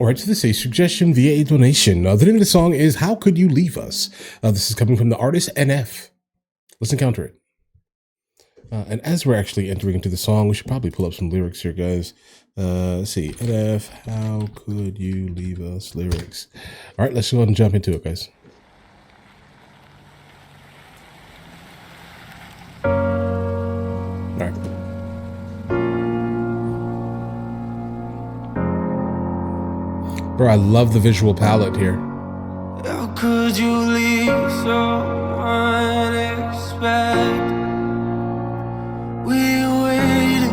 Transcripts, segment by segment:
or to this a suggestion via a donation. The name of the song is How Could You Leave Us? This is coming from the artist NF. Let's encounter it. And as we're actually entering into the song, we should probably pull up some lyrics here, guys. Let's see. NF, How Could You Leave Us? Lyrics. All right, let's go ahead and jump into it, guys. All right. Bro, I love the visual palette here. How could you leave so unexpected? We waited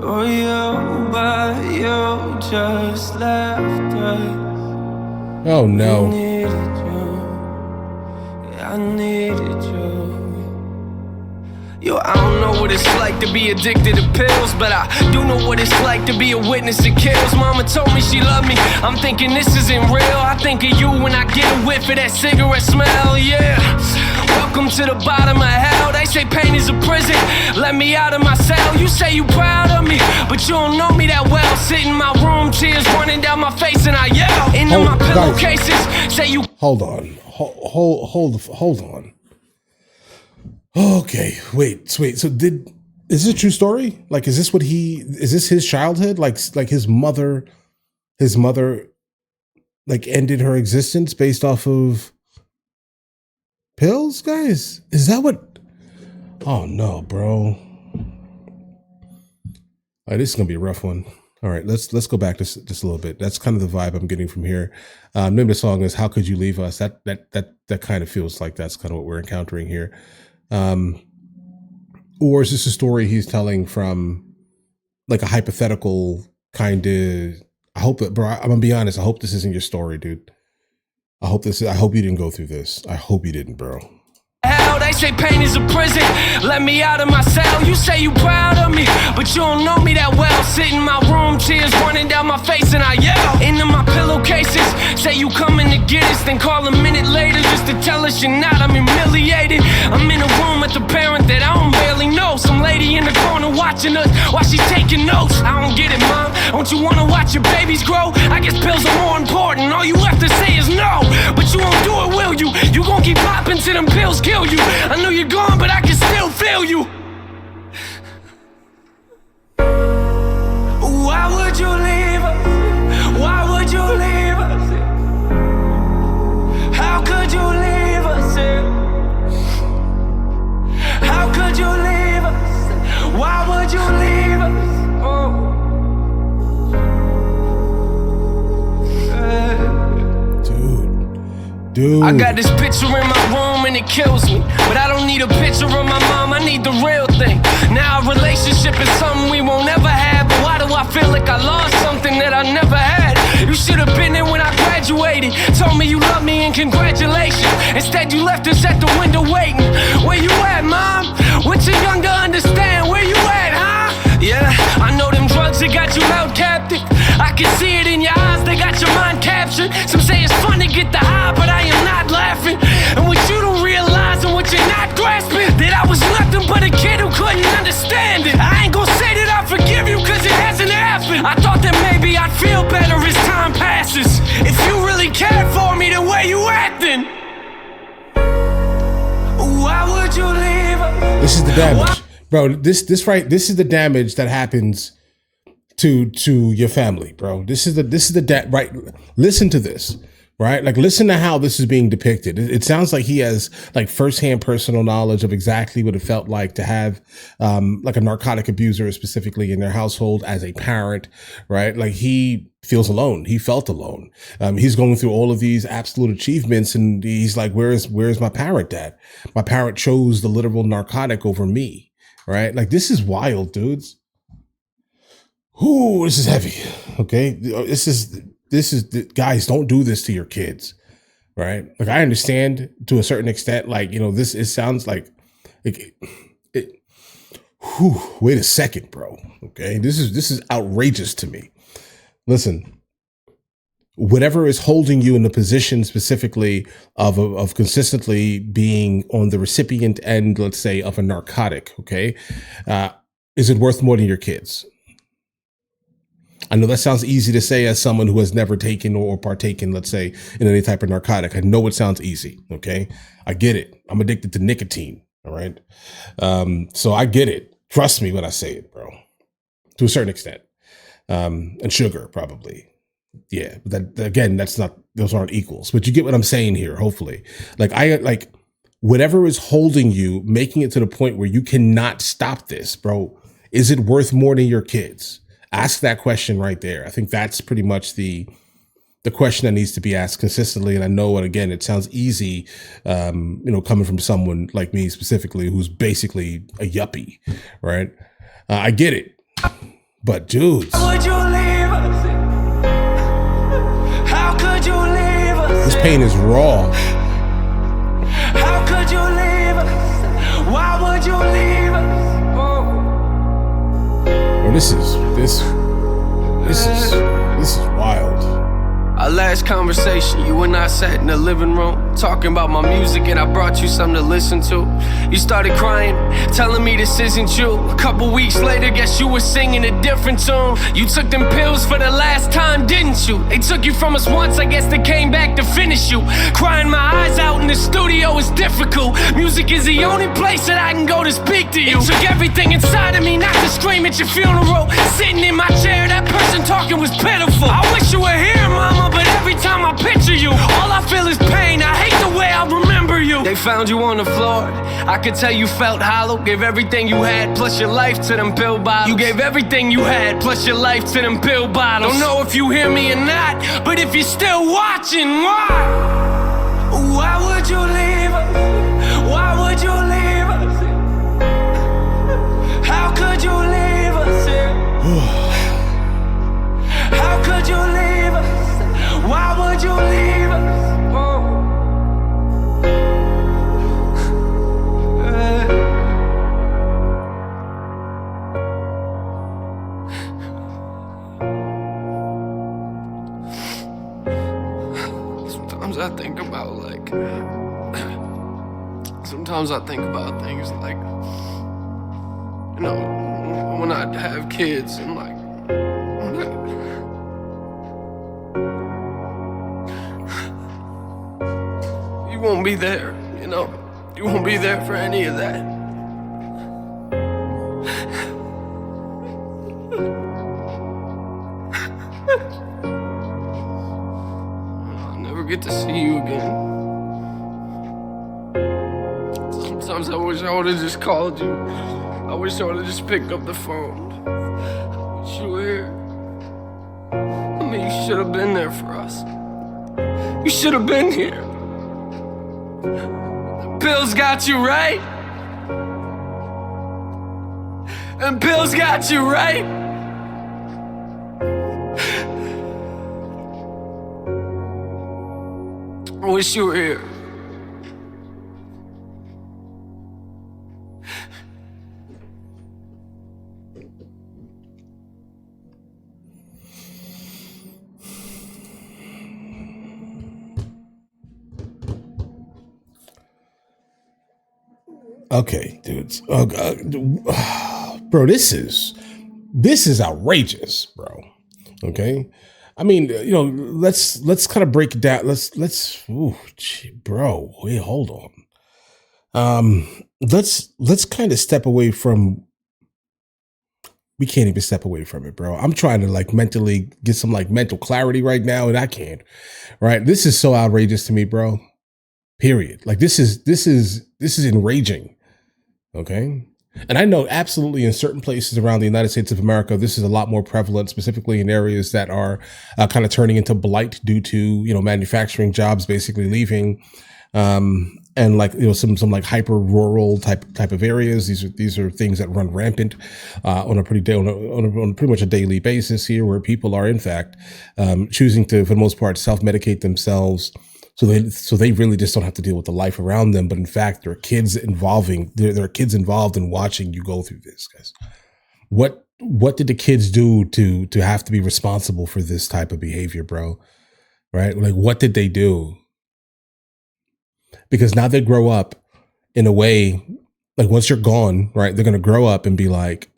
for you, but you just left us. Oh no. I needed you. Yo, I don't know what it's like to be addicted to pills, but I do know what it's like to be a witness to kills. Mama told me she loved me, I'm thinking this isn't real. I think of you when I get a whiff of that cigarette smell, yeah. Welcome to the bottom of hell. They say pain is a prison, let me out of my cell. You say you proud of me, but you don't know me that well. Sit in my room, tears running down my face, and I yell into my pillowcases. Say you. Hold on. Hold on. Okay, wait. So is this a true story? Like, is this his childhood? Like his mother, like ended her existence based off of pills, guys? Is that what? Oh no, bro. All right, this is gonna be a rough one. All right, let's go back just a little bit. That's kind of the vibe I'm getting from here. Name of the song is "How Could You Leave Us?" That kind of feels like that's kind of what we're encountering here. Or is this a story he's telling from like a hypothetical kind of? I hope that, bro. I'm gonna be honest. I hope this isn't your story, dude. I hope you didn't go through this. I hope you didn't, bro. Hell, they say pain is a prison, let me out of my cell. You say you proud of me, but you don't know me that well. Sit in my room, tears running down my face, and I yell into my pillowcases. Say you coming to get us, then call a minute later just to tell us you're not. I'm humiliated. I'm in a room with a parent that I don't barely know. Some lady in the corner watching us while she's taking notes. I don't get it, mom. Don't you wanna watch your babies grow? I guess pills are more important. All you have to say is no, but you won't do it, will you? You gon' keep popping till them pills kill you. I know you're gone, but I can still feel you. Why would you leave us? Why would you leave us? How could you leave us? How could you leave us? Why would you leave us? Dude. I got this picture in my room and it kills me, but I don't need a picture of my mom, I need the real thing. Now a relationship is something we won't ever have, but why do I feel like I lost something that I never had? You should have been there when I graduated, told me you love me and congratulations. Instead you left us at the window waiting. Where you at, mom? We're too young to understand. Where you at, huh? Yeah, I know them drugs that got you held captive. I can see it in your eyes, they got your mind captured. Some say it's fun to get the high, but I am not laughing. And what you don't realize and what you're not grasping, that I was nothing but a kid who couldn't understand it. I ain't gon' say that I forgive you cause it hasn't happened. I thought that maybe I'd feel better as time passes. If you really cared for me the way you acting, why would you leave us? This is the damage. Bro, this is the damage that happens to your family, bro. This is the right. Listen to this, right? Like, listen to how this is being depicted. It sounds like he has like firsthand personal knowledge of exactly what it felt like to have like a narcotic abuser specifically in their household as a parent, right? Like, he feels alone. He felt alone. He's going through all of these absolute achievements and he's like, where's my parent at? My parent chose the literal narcotic over me. Right? Like, this is wild, dudes. Ooh, this is heavy. Okay. This is guys, don't do this to your kids. Right? Like, I understand to a certain extent, like, you know, it sounds like wait a second, bro. Okay. This is outrageous to me. Listen, whatever is holding you in the position specifically of consistently being on the recipient end, let's say, of a narcotic, okay, is it worth more than your kids? I know that sounds easy to say as someone who has never taken or partaken, let's say, in any type of narcotic. I know it sounds easy. Okay. I get it. I'm addicted to nicotine. All right. So I get it. Trust me when I say it, bro, to a certain extent. And sugar, probably. Yeah. But that, again, those aren't equals, but you get what I'm saying here, hopefully. Like, whatever is holding you, making it to the point where you cannot stop this, bro, is it worth more than your kids? Ask that question right there. I think that's pretty much the question that needs to be asked consistently. And I know, and again, it sounds easy, coming from someone like me specifically, who's basically a yuppie, right? I get it, but dudes, How would you leave us? How could you leave us? this pain is raw. How could you leave us? Why would you leave us? Bro, this is wild. Our last conversation, you and I sat in the living room, talking about my music, and I brought you something to listen to. You started crying, telling me this isn't you. A couple weeks later, guess you were singing a different tune. You took them pills for the last time, didn't you? They took you from us once, I guess they came back to finish you. Crying my eyes out in the studio is difficult. Music is the only place that I can go to speak to you. It took everything inside of me not to scream at your funeral. Sitting in my chair, that person talking was pitiful. I wish you were here, mama, but every time I picture you, all I feel is pain. I hate the way I remember you. They found you on the floor. I could tell you felt hollow. Gave everything you had, plus your life to them pill bottles. You gave everything you had, plus your life to them pill bottles. Don't know if you hear me or not, but if you're still watching, why? Why would you leave us? Why would you leave us? How could you leave us? How could you leave us? Why would you leave us? Sometimes I think about things like, when I have kids and you won't be there, you won't be there for any of that. I'll never get to see you again. Sometimes I wish I would've just called you. I wish I would've just picked up the phone. I wish you were here. I mean, you should have been there for us. You should have been here. Pills got you right. And pills got you right. I wish you were here. Okay, dudes. Oh, God. Bro, this is outrageous, bro. Okay. I mean, let's kind of break it down. Bro, wait, hold on. Let's kind of step away from, we can't even step away from it, bro. I'm trying to mentally get some mental clarity right now, and I can't, right? This is so outrageous to me, bro. Period. This is enraging. Okay. And I know absolutely in certain places around the United States of America, this is a lot more prevalent, specifically in areas that are kind of turning into blight due to, manufacturing jobs basically leaving. And some hyper rural type of areas. These are things that run rampant on a pretty much a daily basis here, where people are in fact choosing to, for the most part, self-medicate themselves. So they really just don't have to deal with the life around them, but in fact, there are kids involved in watching you go through this, guys. What did the kids do to have to be responsible for this type of behavior, bro? Right? What did they do? Because now they grow up in a way, once you're gone, right? They're going to grow up and be like,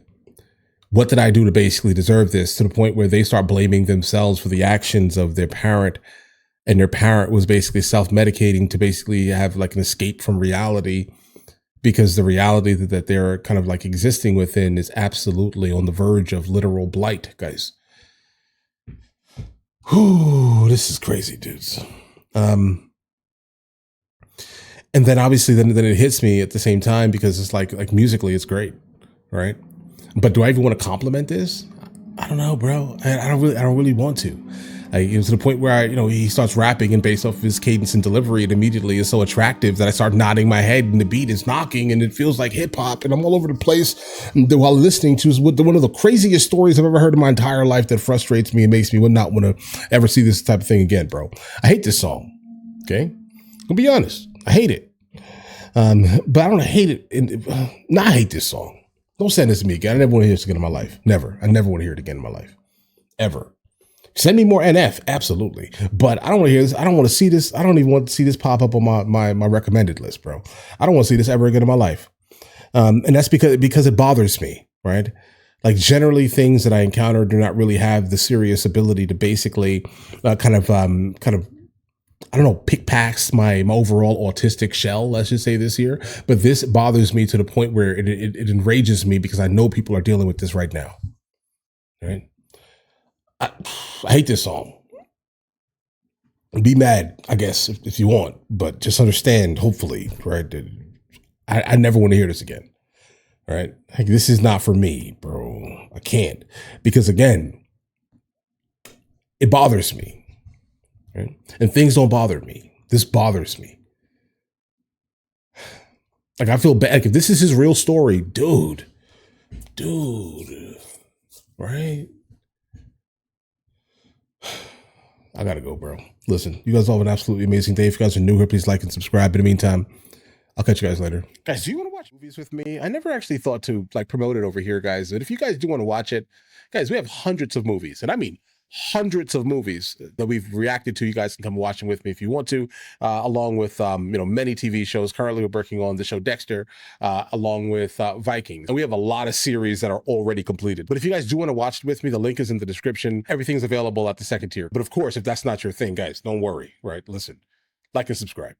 what did I do to basically deserve this, to the point where they start blaming themselves for the actions of their parent, and their parent was basically self-medicating to basically have like an escape from reality, because the reality that they're kind of like existing within is absolutely on the verge of literal blight, guys. Whew, this is crazy, dudes. And then obviously then it hits me at the same time, because it's like musically it's great, right? But do I even want to compliment this? I don't know, bro. I don't really want to. Like, it was to the point where he starts rapping, and based off of his cadence and delivery, it immediately is so attractive that I start nodding my head, and the beat is knocking, and it feels like hip hop, and I'm all over the place while listening to one of the craziest stories I've ever heard in my entire life that frustrates me and makes me not want to ever see this type of thing again, bro. I hate this song. Okay, I'll be honest. I hate it. But I don't hate it. I hate this song. Don't send this to me again. I never want to hear this again in my life. Never. I never want to hear it again in my life. Ever. Send me more NF, absolutely. But I don't want to hear this. I don't want to see this. I don't even want to see this pop up on my recommended list, bro. I don't want to see this ever again in my life. And that's because it bothers me, right? Like, generally things that I encounter do not really have the serious ability to basically kind of I don't know, pick-packs my overall autistic shell, let's just say this year. But this bothers me to the point where it enrages me, because I know people are dealing with this right now. Right? I hate this song. Be mad, I guess, if you want, but just understand, hopefully, right? I never want to hear this again. Right? Like, this is not for me, bro. I can't. Because again, it bothers me. Right? And things don't bother me. This bothers me. Like, I feel bad. Like, if this is his real story, dude, right? I gotta go, bro. Listen, you guys all have an absolutely amazing day. If you guys are new here, please like and subscribe. In the meantime, I'll catch you guys later. Guys, do you want to watch movies with me? I never actually thought to like promote it over here, guys. But if you guys do want to watch it, guys, we have hundreds of movies, and I mean hundreds of movies that we've reacted to. You guys can come watch them with me if you want to, along with many TV shows. Currently, we're working on the show Dexter, along with Vikings, and we have a lot of series that are already completed. But if you guys do want to watch it with me, the link is in the description. Everything's available at the second tier. But of course, if that's not your thing, guys, don't worry. Right? Listen, like and subscribe.